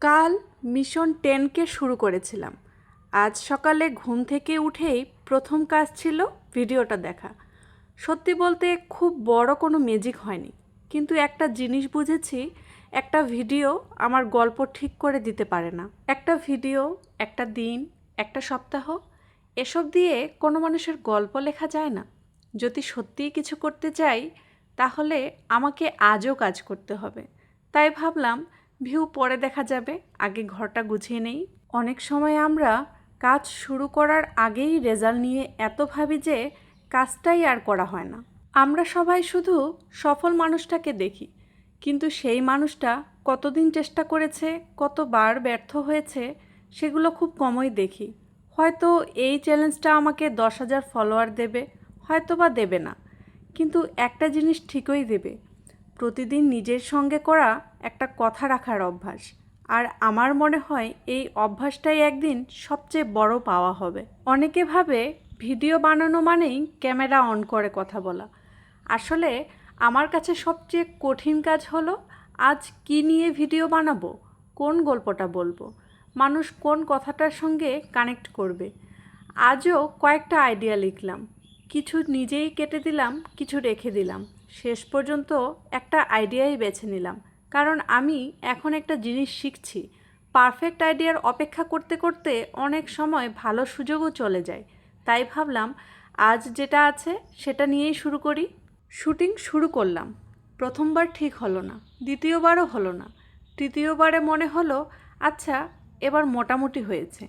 কাল মিশন 10কে শুরু করেছিলাম। আজ সকালে ঘুম থেকে উঠেই প্রথম কাজ ছিল ভিডিওটা দেখা। সত্যি বলতে খুব বড় কোনো ম্যাজিক হয়নি, কিন্তু একটা জিনিস বুঝেছি, একটা ভিডিও আমার গল্প ঠিক করে দিতে পারে না। একটা ভিডিও, একটা দিন, একটা সপ্তাহ, এসব দিয়ে কোনো মানুষের গল্প লেখা যায় না। যদি সত্যিই কিছু করতে চাই, তাহলে আমাকে আজও কাজ করতে হবে। তাই ভাবলাম ভিউ পরে দেখা যাবে, আগে ঘরটা গুছিয়ে নেই। অনেক সময় আমরা কাজ শুরু করার আগেই রেজাল্ট নিয়ে এত ভাবি যে কাজটাই আর করা হয় না। আমরা সবাই শুধু সফল মানুষটাকে দেখি, কিন্তু সেই মানুষটা কতদিন চেষ্টা করেছে, কতবার ব্যর্থ হয়েছে, সেগুলো খুব কমই দেখি। হয়তো এই চ্যালেঞ্জটা আমাকে 10,000 ফলোয়ার দেবে, হয়তো বা দেবে না, কিন্তু একটা জিনিস ঠিকই দেবে, প্রতিদিন নিজের সঙ্গে করা একটা কথা রাখার অভ্যাস। আর আমার মনে হয় এই অভ্যাসটাই একদিন সবচেয়ে বড় পাওয়া হবে। অনেকে ভাবে ভিডিও বানানো মানেই ক্যামেরা অন করে কথা বলা। আসলে আমার কাছে সবচেয়ে কঠিন কাজ হলো আজ কী নিয়ে ভিডিও বানাবো, কোন গল্পটা বলবো, মানুষ কোন কথাটার সঙ্গে কানেক্ট করবে। আজও কয়েকটা আইডিয়া লিখলাম, কিছু নিজেই কেটে দিলাম, কিছু রেখে দিলাম, শেষ পর্যন্ত একটা আইডিয়াই বেছে নিলাম। কারণ আমি এখন একটা জিনিস শিখছি, পারফেক্ট আইডিয়ার অপেক্ষা করতে করতে অনেক সময় ভালো সুযোগও চলে যায়। তাই ভাবলাম আজ যেটা আছে সেটা নিয়েই শুরু করি। শুটিং শুরু করলাম, প্রথমবার ঠিক হলো না, দ্বিতীয়বারও হলো না, তৃতীয়বারে মনে হলো আচ্ছা এবার মোটামুটি হয়েছে।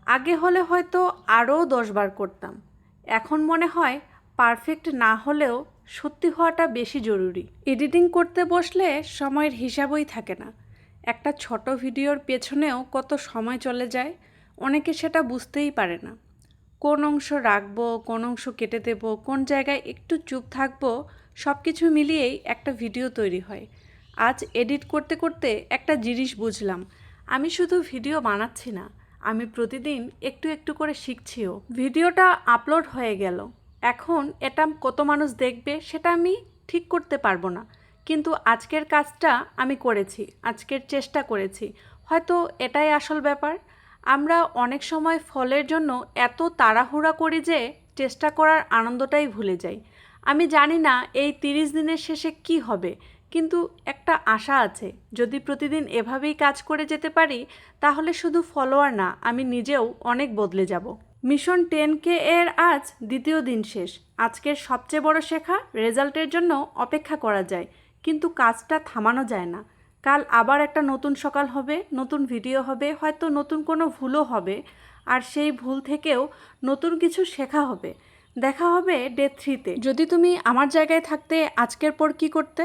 আগে হলে হয়তো আরও 10 বার করতাম। এখন মনে হয় পারফেক্ট না হলেও সত্যি হওয়াটা বেশি জরুরি। এডিটিং করতে বসলে সময়ের হিসাবই থাকে না। একটা ছোট ভিডিওর পেছনেও কত সময় চলে যায়, অনেকে সেটা বুঝতেই পারে না। কোন অংশ রাখবো, কোন অংশ কেটে দেব, কোন জায়গায় একটু চুপ থাকবো, সব কিছু মিলিয়েই একটা ভিডিও তৈরি হয়। আজ এডিট করতে করতে একটা জিনিস বুঝলাম, আমি শুধু ভিডিও বানাচ্ছি না, আমি প্রতিদিন একটু একটু করে শিখছিও। ভিডিওটা আপলোড হয়ে গেল, এখন এটা কত মানুষ দেখবে সেটা আমি ঠিক করতে পারবো না, কিন্তু আজকের কাজটা আমি করেছি, আজকের চেষ্টা করেছি। হয়তো এটাই আসল ব্যাপার। আমরা অনেক সময় ফলের জন্য এত তাড়াহুড়া করি যে চেষ্টা করার আনন্দটাই ভুলে যাই। আমি জানি না এই 30 দিনের শেষে কি হবে, কিন্তু একটা আশা আছে, যদি প্রতিদিন এভাবেই কাজ করে যেতে পারি, তাহলে শুধু ফলোয়ার না, আমি নিজেও অনেক বদলে যাব। মিশন 10K এর আজ দ্বিতীয় দিন শেষ। আজকের সবচেয়ে বড় শেখা, রেজাল্টের জন্য অপেক্ষা করা যায়, কিন্তু কাজটা থামানো যায় না। কাল আবার একটা নতুন সকাল হবে, নতুন ভিডিও হবে, হয়তো নতুন কোনো ভুলও হবে, আর সেই ভুল থেকেও নতুন কিছু শেখা হবে। দেখা হবে ডে 3-তে। যদি তুমি আমার জায়গায় থাকতে আজকের পর কি করতে?